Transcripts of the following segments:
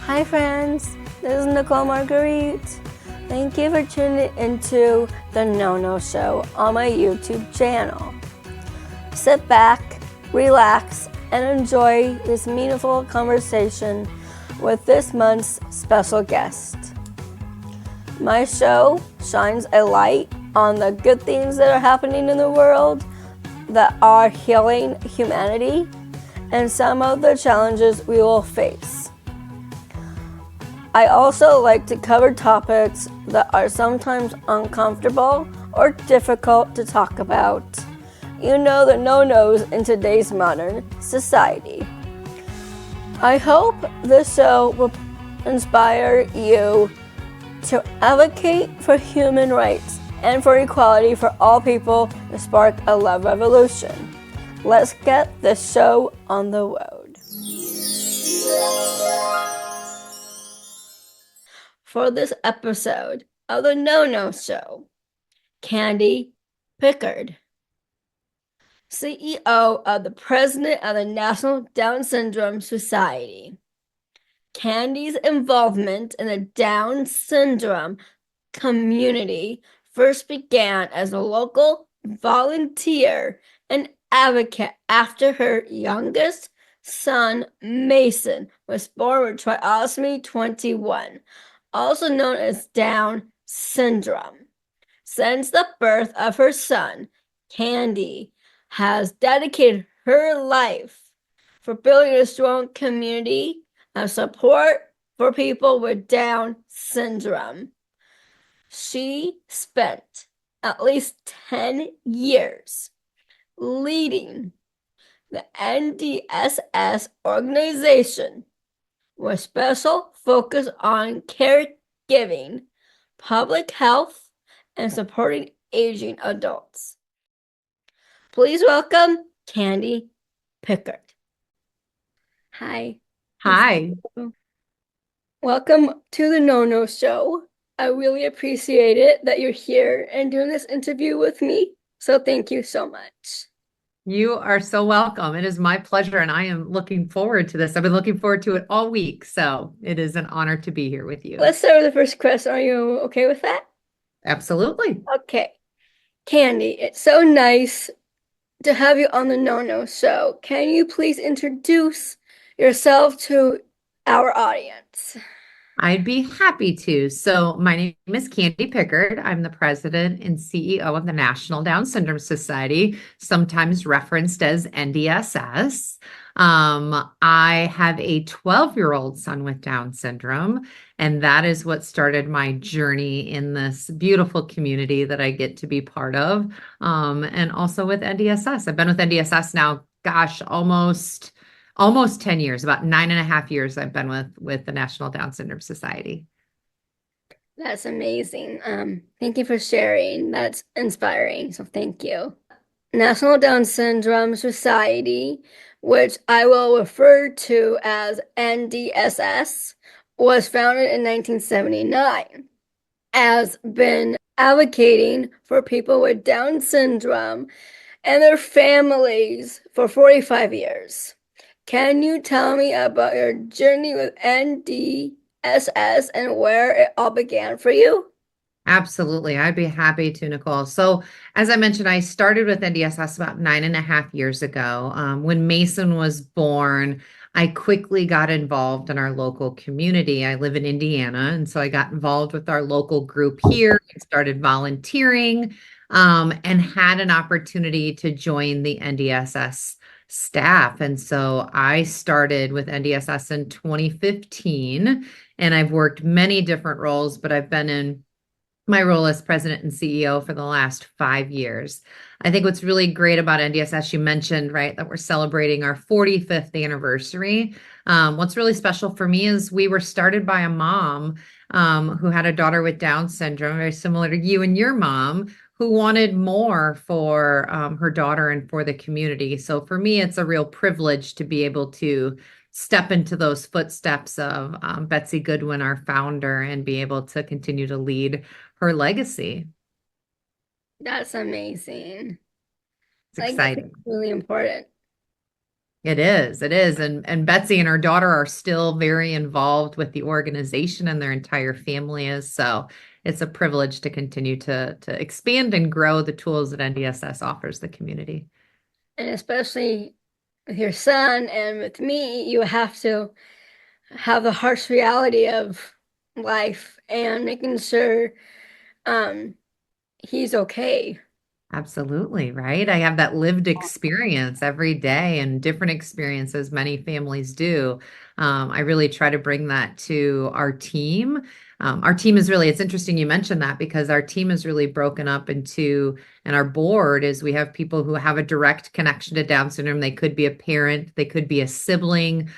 Hi friends, this is Nicole Marguerite. Thank you for tuning into the No Show on my YouTube channel. Sit back, relax, and enjoy this meaningful conversation with this month's special guest. My show shines a light on the good things that are happening in the world that are healing humanity and some of the challenges we will face. I also like to cover topics that are sometimes uncomfortable or difficult to talk about. You know the no-nos in today's modern society. I hope this show will inspire you to advocate for human rights and for equality for all people to spark a love revolution. Let's get this show on the road. For this episode of the No Show, Kandi Pickard, CEO of the President of the National Down Syndrome Society. Kandi's involvement in the Down syndrome community first began as a local volunteer and advocate after her youngest son, Mason, was born with trisomy 21, also known as Down syndrome. Since the birth of her son, Kandi has dedicated her life for building a strong community of support for people with Down syndrome. She spent at least 10 years leading the NDSS organization with special focus on caregiving, public health, and supporting aging adults. Please welcome Kandi Pickard. Hi. Hi. Welcome to the No Show. I really appreciate it that you're here and doing this interview with me. So thank you so much. You are so welcome. It is my pleasure, and I am looking forward to this. I've been looking forward to it all week, so it is an honor to be here with you. Let's start with the first question. Are you okay with that? Absolutely. Okay. Kandi, it's so nice to have you on the No Show. Can you please introduce yourself to our audience? I'd be happy to. So, my name is Kandi Pickard. I'm the president and CEO of the National Down Syndrome Society, sometimes referenced as NDSS. I have a 12-year-old son with Down syndrome, and that is what started my journey in this beautiful community that I get to be part of. And also with NDSS. I've been with NDSS now, gosh, almost 10 years, about 9.5 years I've been with the National Down Syndrome Society. That's amazing. Thank you for sharing. That's inspiring. So thank you. National Down Syndrome Society, which I will refer to as NDSS, was founded in 1979, has been advocating for people with Down syndrome and their families for 45 years. Can you tell me about your journey with NDSS and where it all began for you? Absolutely. I'd be happy to, Nicole. So, as I mentioned, I started with NDSS about 9.5 years ago. When Mason was born, I quickly got involved in our local community. I live in Indiana, and so I got involved with our local group here and started volunteering, and had an opportunity to join the NDSS staff. And so I started with NDSS in 2015, and I've worked many different roles, but I've been in my role as president and CEO for the last 5 years. I think what's really great about NDSS, you mentioned, right, that we're celebrating our 45th anniversary. What's really special for me is we were started by a mom who had a daughter with Down syndrome, very similar to you and your mom, who wanted more for her daughter and for the community. So for me, it's a real privilege to be able to step into those footsteps of Betsy Goodwin, our founder, and be able to continue to lead her legacy. That's amazing. It's Like, that's exciting. really important. It is. It is. And Betsy and her daughter are still very involved with the organization, and their entire family is. So it's a privilege to continue to expand and grow the tools that NDSS offers the community. And especially with your son and with me, you have to have the harsh reality of life and making sure um he's okay. Absolutely, right? I have that lived experience every day and different experiences many families do. I really try to bring that to our team. Our team is really, it's interesting you mentioned that because our team is really broken up into, and our board is we have people who have a direct connection to Down syndrome. They could be a parent, they could be a sibling,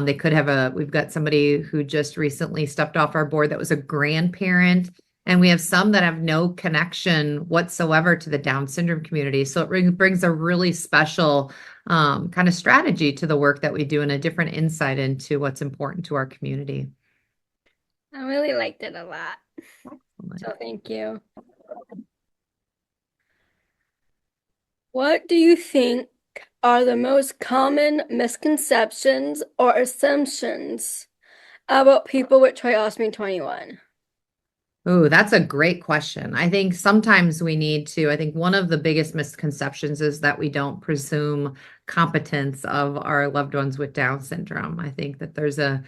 they could have we've got somebody who just recently stepped off our board that was a grandparent. And we have some that have no connection whatsoever to the Down syndrome community. So it brings a really special kind of strategy to the work that we do and a different insight into what's important to our community. I really liked it a lot. Excellent. So thank you. What do you think are the most common misconceptions or assumptions about people with trisomy 21? Oh, that's a great question. I think sometimes we need to, I think one of the biggest misconceptions is that we don't presume competence of our loved ones with Down syndrome. I think that there's a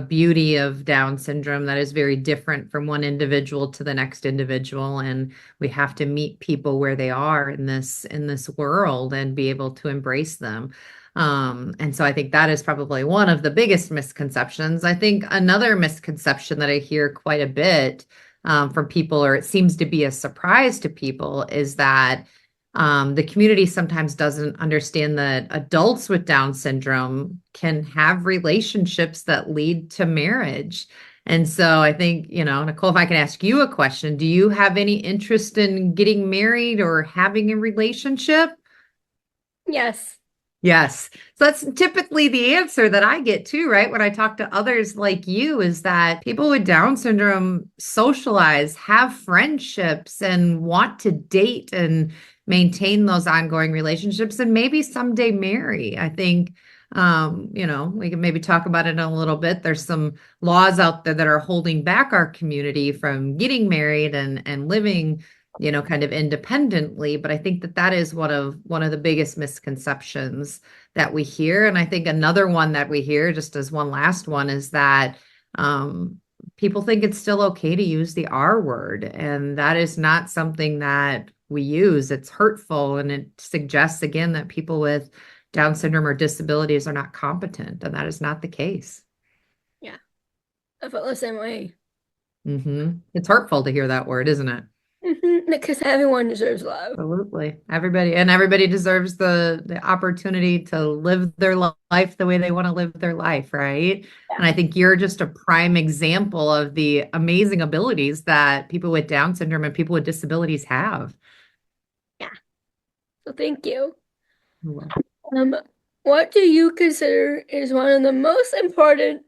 beauty of Down syndrome that is very different from one individual to the next individual. And we have to meet people where they are in this world and be able to embrace them. And so I think that is probably one of the biggest misconceptions. I think another misconception that I hear quite a bit from people, or it seems to be a surprise to people, is that the community sometimes doesn't understand that adults with Down syndrome can have relationships that lead to marriage. And so I think, Nicole, if I can ask you a question, do you have any interest in getting married or having a relationship? Yes. Yes. So that's typically the answer that I get too, right? When I talk to others like you, is that people with Down syndrome socialize, have friendships, and want to date and maintain those ongoing relationships and maybe someday marry. I think, we can maybe talk about it in a little bit. There's some laws out there that are holding back our community from getting married and living kind of independently. But I think that is one of the biggest misconceptions that we hear. And I think another one that we hear, just as one last one, is that people think it's still okay to use the R word. And that is not something that we use. It's hurtful. And it suggests, again, that people with Down syndrome or disabilities are not competent. And that is not the case. Yeah. I felt the same way. It's hurtful to hear that word, isn't it? Because everyone deserves love. Absolutely. Everybody deserves the opportunity to live their life the way they want to live their life, right? Yeah. And I think you're just a prime example of the amazing abilities that people with Down syndrome and people with disabilities have. Yeah. So thank you. Well, What do you consider is one of the most important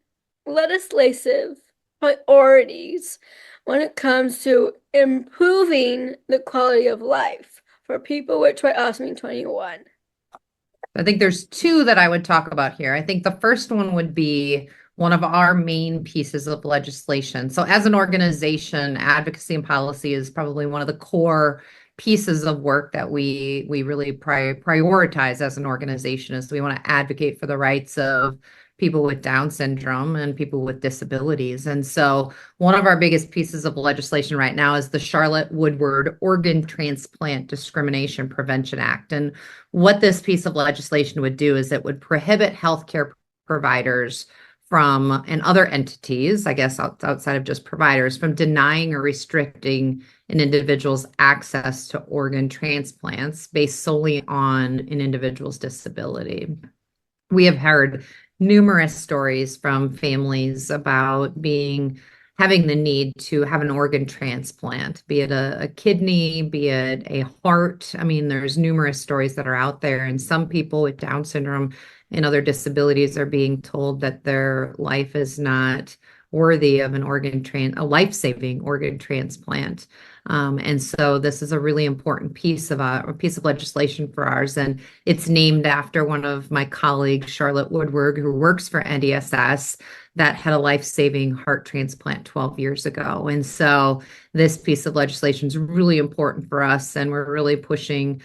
legislative priorities when it comes to improving the quality of life for people with trisomy 21? I think there's two that I would talk about here. I think the first one would be one of our main pieces of legislation. So as an organization, advocacy and policy is probably one of the core pieces of work that we really prioritize as an organization. Is we want to advocate for the rights of people with Down syndrome and people with disabilities. And so one of our biggest pieces of legislation right now is the Charlotte Woodward Organ Transplant Discrimination Prevention Act. And what this piece of legislation would do is it would prohibit healthcare providers from, and other entities, I guess outside of just providers, from denying or restricting an individual's access to organ transplants based solely on an individual's disability. We have heard numerous stories from families about having the need to have an organ transplant, be it a kidney, be it a heart. I mean, there's numerous stories that are out there, and some people with Down syndrome and other disabilities are being told that their life is not worthy of a life-saving organ transplant. And so this is a really important piece of a piece of legislation for ours. And it's named after one of my colleagues, Charlotte Woodward, who works for NDSS, that had a life-saving heart transplant 12 years ago. And so this piece of legislation is really important for us, and we're really pushing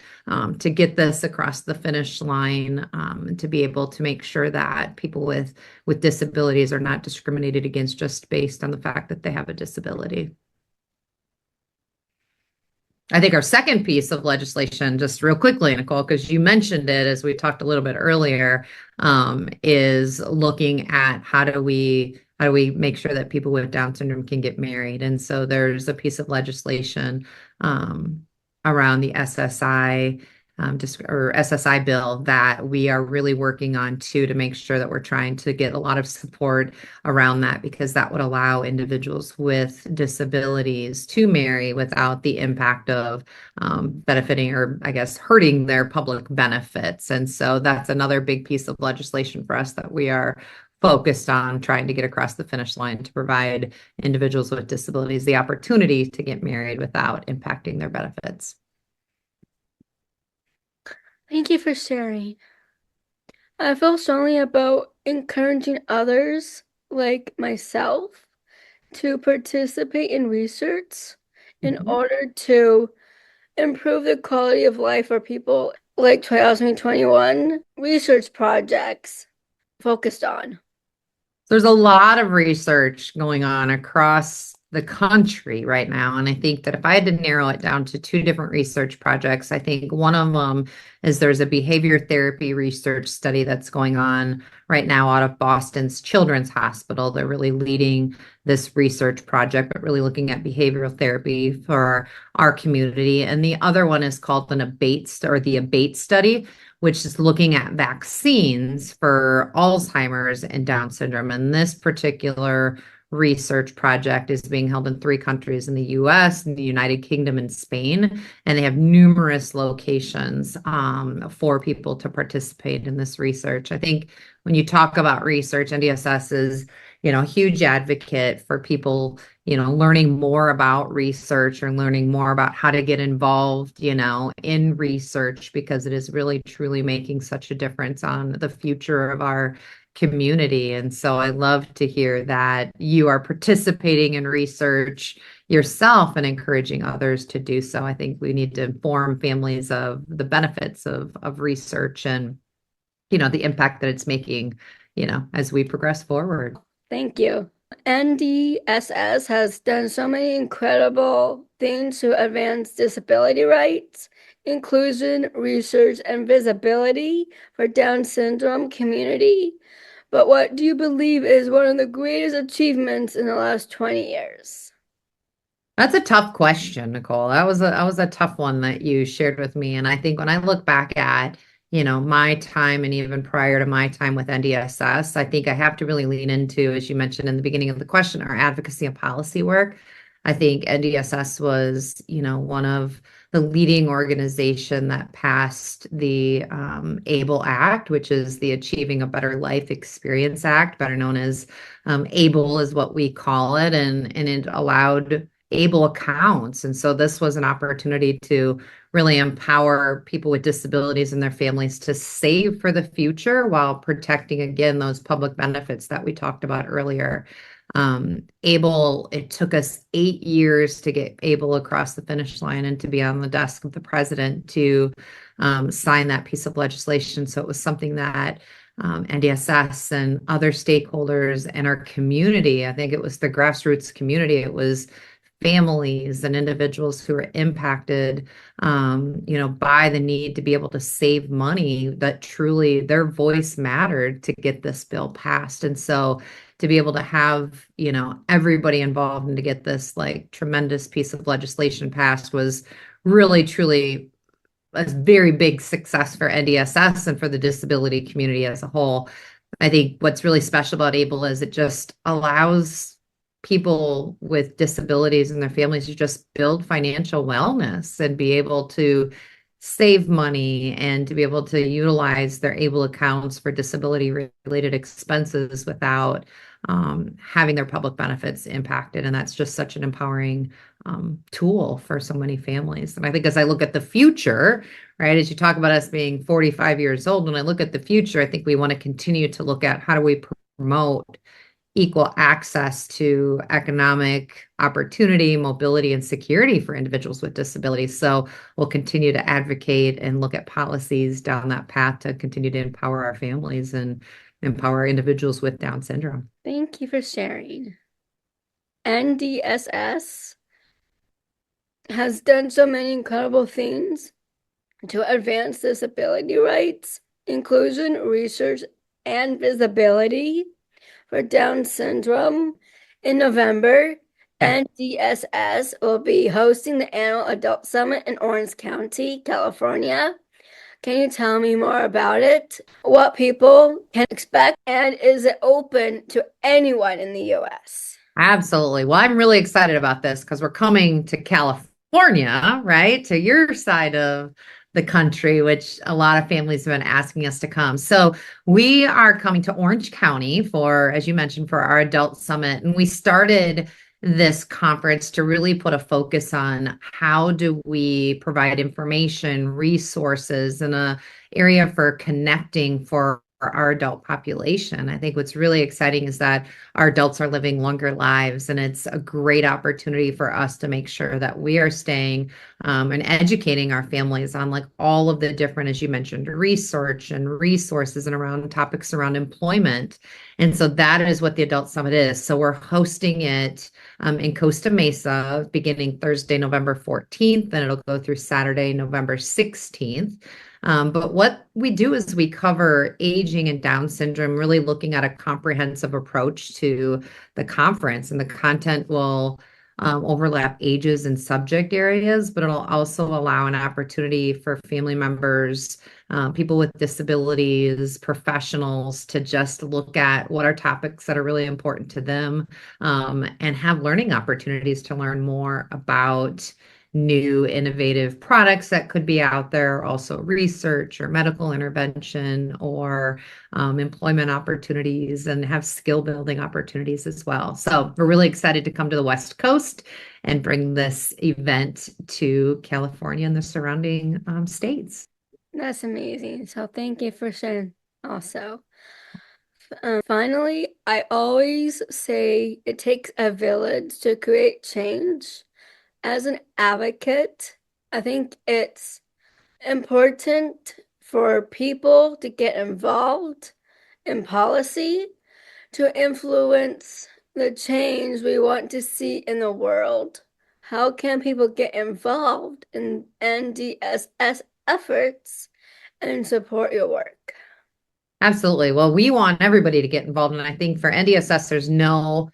to get this across the finish line, to be able to make sure that people with disabilities are not discriminated against just based on the fact that they have a disability. I think our second piece of legislation, just real quickly, Nicole, because you mentioned it as we talked a little bit earlier, is looking at how do we make sure that people with Down syndrome can get married. And so there's a piece of legislation around the SSI or SSI bill that we are really working on too, to make sure that we're trying to get a lot of support around that, because that would allow individuals with disabilities to marry without the impact of benefiting, or I guess hurting, their public benefits. And so that's another big piece of legislation for us that we are focused on trying to get across the finish line, to provide individuals with disabilities the opportunity to get married without impacting their benefits. Thank you for sharing. I feel strongly about encouraging others, like myself, to participate in research in order to improve the quality of life for people, like 2021 research projects focused on. There's a lot of research going on across the country right now. And I think that if I had to narrow it down to two different research projects, I think one of them is there's a behavior therapy research study that's going on right now out of Boston's Children's Hospital. They're really leading this research project, but really looking at behavioral therapy for our community. And the other one is called the ABATE study, which is looking at vaccines for Alzheimer's and Down syndrome. And this particular research project is being held in 3 countries, in the US, in the United Kingdom, and Spain. And they have numerous locations for people to participate in this research. I think when you talk about research, NDSS is, a huge advocate for people, learning more about research or learning more about how to get involved, in research, because it is really truly making such a difference on the future of our community. And so I love to hear that you are participating in research yourself and encouraging others to do so. I think we need to inform families of the benefits of research and, the impact that it's making, as we progress forward. Thank you. NDSS has done so many incredible things to advance disability rights, inclusion, research, and visibility for Down syndrome community. But what do you believe is one of the greatest achievements in the last 20 years? That's a tough question, Nicole. That was a tough one that you shared with me. And I think when I look back at, my time and even prior to my time with NDSS, I think I have to really lean into, as you mentioned in the beginning of the question, our advocacy and policy work. I think NDSS was, one of the leading organization that passed the ABLE Act, which is the Achieving a Better Life Experience Act, better known as ABLE is what we call it. And it allowed ABLE accounts. And so this was an opportunity to really empower people with disabilities and their families to save for the future while protecting, again, those public benefits that we talked about earlier. ABLE, it took us 8 years to get ABLE across the finish line and to be on the desk of the president to sign that piece of legislation. So it was something that NDSS and other stakeholders and our community, I think it was the grassroots community, it was families and individuals who are impacted, by the need to be able to save money, that truly their voice mattered to get this bill passed. And so to be able to have, everybody involved and to get this tremendous piece of legislation passed was really, truly a very big success for NDSS and for the disability community as a whole. I think what's really special about ABLE is it just allows people with disabilities and their families to just build financial wellness and be able to save money and to be able to utilize their able accounts for disability related expenses without having their public benefits impacted. And that's just such an empowering tool for so many families. And I think as I look at the future, right, as you talk about us being 45 years old, when I look at the future, I think we want to continue to look at how do we promote equal access to economic opportunity, mobility, and security for individuals with disabilities. So we'll continue to advocate and look at policies down that path to continue to empower our families and empower individuals with Down syndrome. Thank you for sharing. NDSS has done so many incredible things to advance disability rights, inclusion, research, and visibility for Down syndrome. In November, NDSS will be hosting the annual Adult Summit in Orange County, California. Can you tell me more about it? What people can expect, and is it open to anyone in the US? Absolutely. Well, I'm really excited about this because we're coming to California, right? To your side of the country, which a lot of families have been asking us to come. So we are coming to Orange County for, as you mentioned, for our adult summit. And we started this conference to really put a focus on how do we provide information, resources, and a area for connecting for our adult population. I think what's really exciting is that our adults are living longer lives, and it's a great opportunity for us to make sure that we are staying and educating our families on like all of the different, as you mentioned, research and resources and around topics around employment. And so that is what the Adult Summit is. So we're hosting it in Costa Mesa beginning Thursday, November 14th, and it'll go through Saturday, November 16th. But what we do is we cover aging and Down syndrome, really looking at a comprehensive approach to the conference, and the content will overlap ages and subject areas, but it'll also allow an opportunity for family members, people with disabilities, professionals to just look at what are topics that are really important to them, and have learning opportunities to learn more about new innovative products that could be out there, also research or medical intervention or employment opportunities, and have skill building opportunities as well. So we're really excited to come to the West Coast and bring this event to California and the surrounding states. That's amazing. So thank you for sharing also. Finally, I always say it takes a village to create change. As an advocate, I think it's important for people to get involved in policy to influence the change we want to see in the world. How can people get involved in NDSS efforts and support your work? Absolutely. Well, we want everybody to get involved. And I think for NDSS, there's no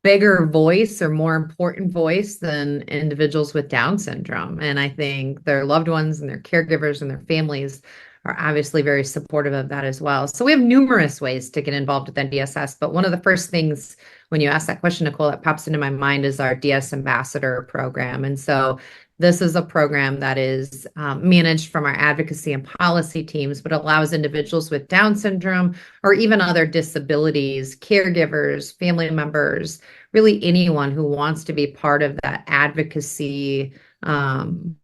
bigger voice or more important voice than individuals with Down syndrome. And I think their loved ones and their caregivers and their families are obviously very supportive of that as well. So we have numerous ways to get involved with NDSS, but one of the first things when you ask that question, Nicole, that pops into my mind is our DS Ambassador program. And so this is a program that is managed from our advocacy and policy teams, but allows individuals with Down syndrome or even other disabilities, caregivers, family members, really anyone who wants to be part of that advocacy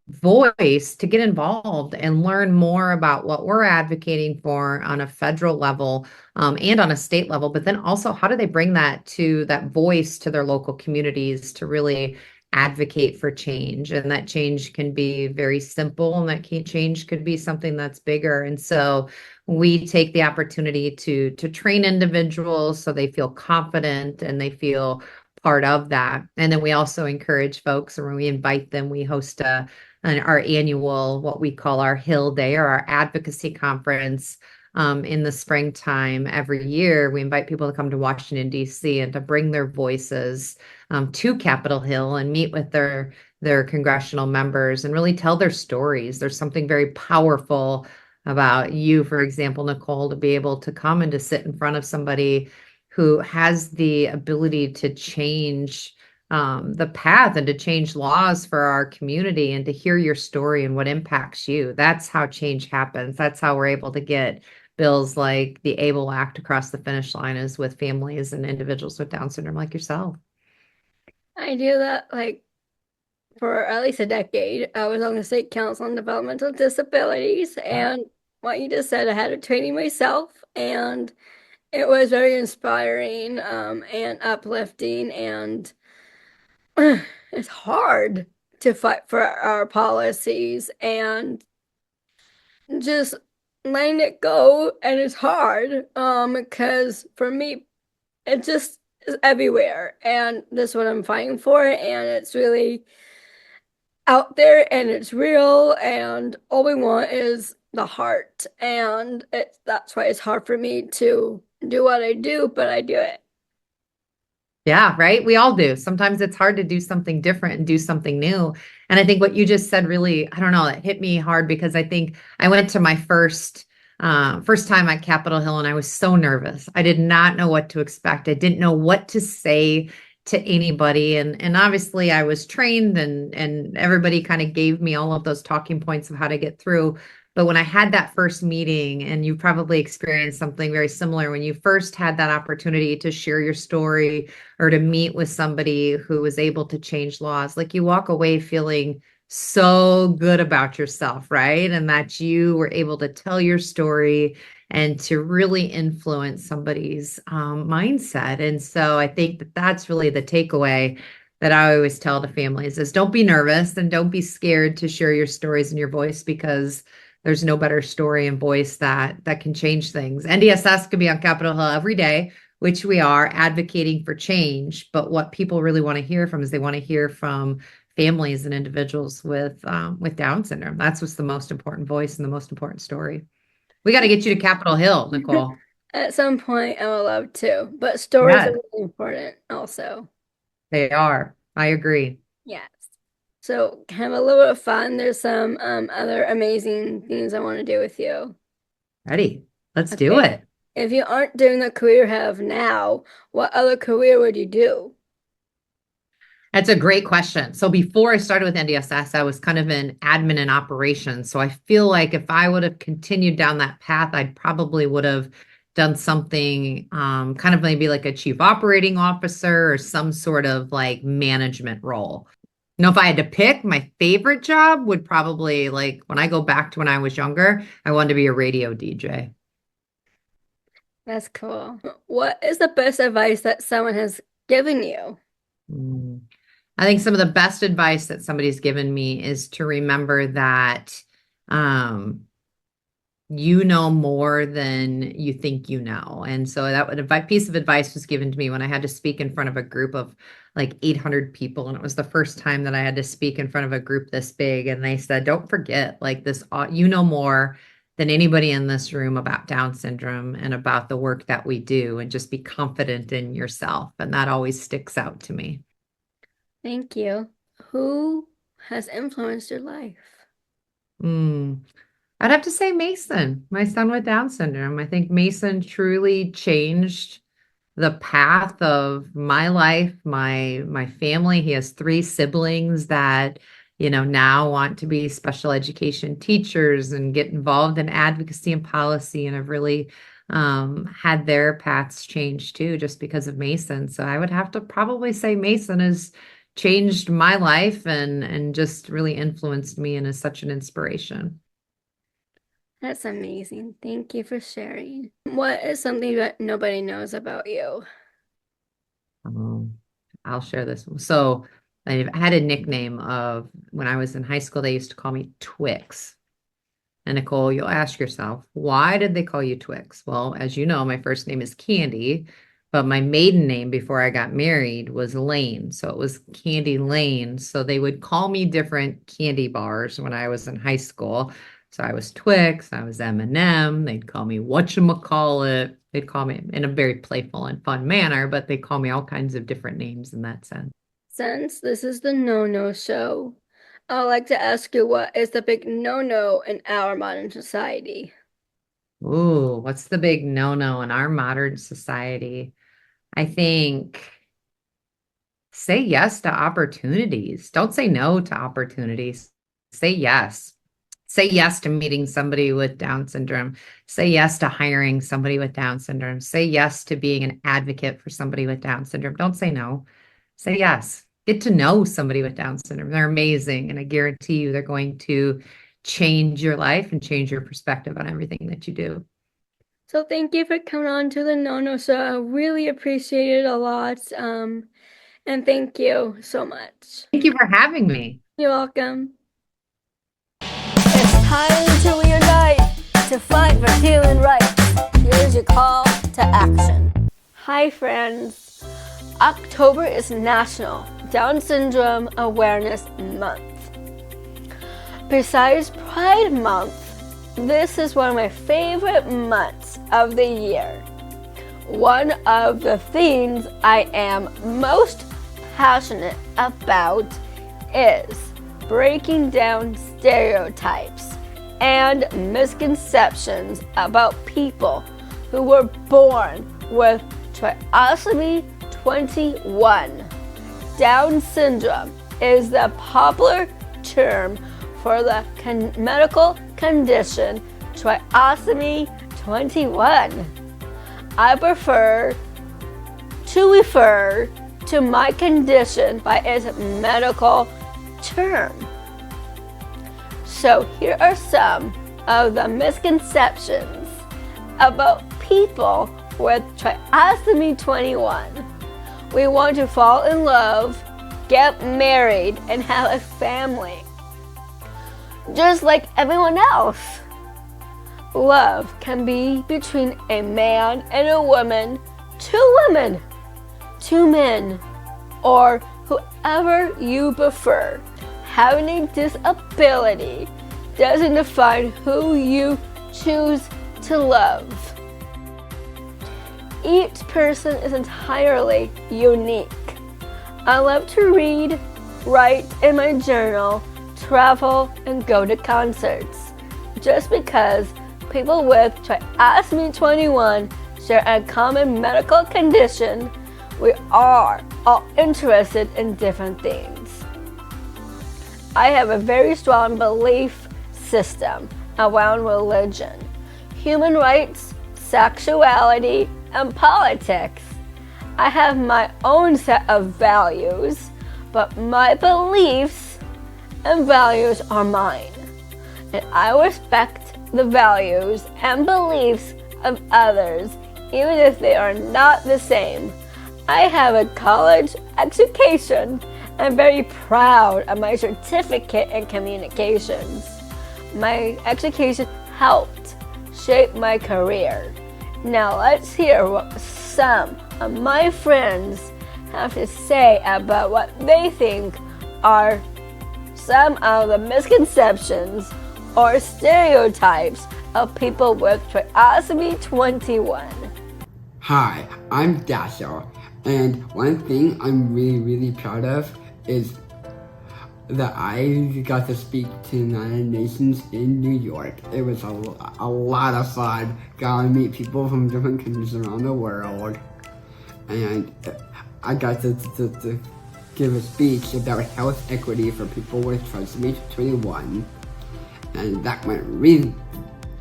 voice to get involved and learn more about what we're advocating for on a federal level and on a state level, but then also how do they bring that voice to their local communities to really advocate for change. And that change can be very simple, and that change could be something that's bigger. And so we take the opportunity to train individuals so they feel confident and they feel part of that. And then we also encourage folks, or when we invite them, we host our annual, what we call our Hill Day or our advocacy conference in the springtime every year. We invite people to come to Washington, D.C. and to bring their voices to Capitol Hill and meet with their congressional members and really tell their stories. There's something very powerful about you, for example, Nicole, to be able to come and to sit in front of somebody who has the ability to change the path and to change laws for our community and to hear your story and what impacts you. That's how change happens. That's how we're able to get bills like the ABLE Act across the finish line, is with families and individuals with Down syndrome like yourself. I do that like for at least a decade. I was on the State Council on Developmental Disabilities, and what you just said, I had a training myself, and it was very inspiring, and uplifting, and it's hard to fight for our policies and just letting it go, and it's hard, because for me, it just is everywhere, and this is what I'm fighting for, and it's really out there and it's real, and all we want is the heart, and that's why it's hard for me to do what I do, but I do it. Yeah, right. We all do. Sometimes it's hard to do something different and do something new. And I think what you just said really, I don't know, it hit me hard because I think I went to my first time at Capitol Hill and I was so nervous. I did not know what to expect. I didn't know what to say to anybody. And obviously I was trained and everybody kind of gave me all of those talking points of how to get through. But when I had that first meeting, and you probably experienced something very similar when you first had that opportunity to share your story or to meet with somebody who was able to change laws, like you walk away feeling so good about yourself, right? And that you were able to tell your story and to really influence somebody's mindset. And so I think that that's really the takeaway that I always tell the families is don't be nervous and don't be scared to share your stories and your voice, because there's no better story and voice that can change things. NDSS could be on Capitol Hill every day, which we are, advocating for change. But what people really want to hear from is they want to hear from families and individuals with Down syndrome. That's what's the most important voice and the most important story. We got to get you to Capitol Hill, Nicole. At some point, I would love to, but stories are Yes, really important also. they are. I agree. Yes. So have a little bit of fun. There's some other amazing things I want to do with you. Ready? Let's do Okay. it. If you aren't doing the career you have now, what other career would you do? That's a great question. So before I started with NDSS, I was kind of in admin and operations. So I feel like if I would have continued down that path, I probably would have done something kind of maybe like a chief operating officer or some sort of like management role. You know, if I had to pick, my favorite job would probably, like when I go back to when I was younger, I wanted to be a radio DJ. That's cool. What is the best advice that someone has given you? Mm. I think some of the best advice that somebody's given me is to remember that um, you know more than you think you know. And so piece of advice was given to me when I had to speak in front of a group of like 800 people. And it was the first time that I had to speak in front of a group this big. And they said, don't forget, like this, you know more than anybody in this room about Down syndrome and about the work that we do, and just be confident in yourself. And that always sticks out to me. Thank you. Who has influenced your life? Mm. I'd have to say Mason, my son with Down syndrome. I think Mason truly changed the path of my life, my family. He has three siblings that, now want to be special education teachers and get involved in advocacy and policy, and have really had their paths changed too, just because of Mason. So I would have to probably say Mason has changed my life and just really influenced me and is such an inspiration. That's amazing. Thank you for sharing. What is something that nobody knows about you? Um, I'll share this. So I had a nickname of when I was in high school, they used to call me Twix. And Nicole, you'll ask yourself, why did they call you Twix? Well, as you know, my first name is Kandi, but my maiden name before I got married was Lane. So it was Candy Lane. So they would call me different candy bars when I was in high school. So I was Twix, I was M&M. They'd call me whatchamacallit. They'd call me in a very playful and fun manner, but they call me all kinds of different names in that sense. Since this is the no-no show, I'd like to ask you, what is the big no-no in our modern society? Ooh, what's the big no-no in our modern society? I think Say yes to opportunities. Don't say no to opportunities. Say yes. Say yes to meeting somebody with Down syndrome. Say yes to hiring somebody with Down syndrome. Say yes to being an advocate for somebody with Down syndrome. Don't say no. Say yes. Get to know somebody with Down syndrome. They're amazing. And I guarantee you they're going to change your life and change your perspective on everything that you do. So thank you for coming on to the No Show. I really appreciate it a lot. And thank you so much. Thank you for having me. You're welcome. It's time to reunite, to fight for human rights. Here's your call to action. Hi friends. October is National Down Syndrome Awareness Month. Besides Pride Month, this is one of my favorite months of the year. One of the things I am most passionate about is breaking down stereotypes and misconceptions about people who were born with Trisomy 21. Down syndrome is the popular term for the medical condition Trisomy 21. I prefer to refer to my condition by its medical term. So here are some of the misconceptions about people with Trisomy 21. We want to fall in love, get married, and have a family, just like everyone else. Love can be between a man and a woman, two women, two men, or whoever you prefer. Having a disability doesn't define who you choose to love. Each person is entirely unique. I love to read, write in my journal, travel, and go to concerts. Just because people with Trisomy 21 share a common medical condition, we are all interested in different things. I have a very strong belief system around religion, human rights, sexuality, and politics. I have my own set of values, but my beliefs and values are mine, and I respect the values and beliefs of others, even if they are not the same. I have a college education. I'm very proud of my certificate in communications. My education helped shape my career. Now let's hear what some of my friends have to say about what they think are some of the misconceptions or stereotypes of people with Trisomy 21. Hi, I'm Dashiell, and one thing I'm really proud of is that I got to speak to United Nations in New York. It was a lot of fun. Got to meet people from different countries around the world, and I got to give a speech about health equity for people with Trisomy 21, and that went really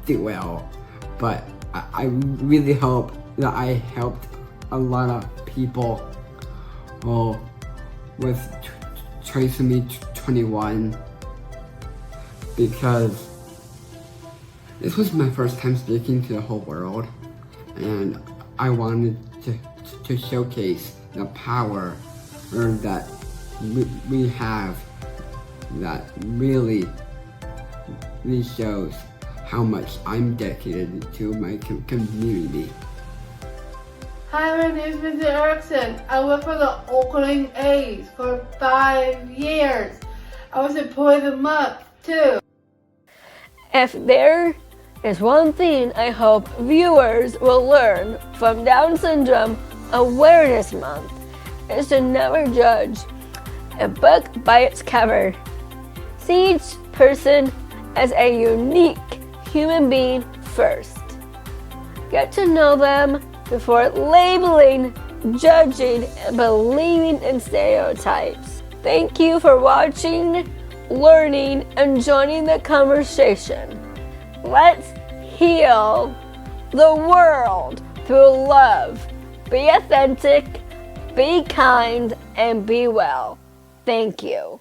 well. But I really hope that I helped a lot of people with Trisomy 21, because this was my first time speaking to the whole world, and I wanted to showcase the power that we have, that really shows how much I'm dedicated to my community. Hi, my name is Mr. Erickson. I work for the Oakland A's for 5 years. I was Employee of the Month, too. If there is one thing I hope viewers will learn from Down Syndrome Awareness Month, is to never judge a book by its cover. See each person as a unique human being first. Get to know them before labeling judging, and believing in stereotypes. Thank you for watching, learning, and joining the conversation. Let's heal the world through love. Be authentic, be kind, and be well. Thank you.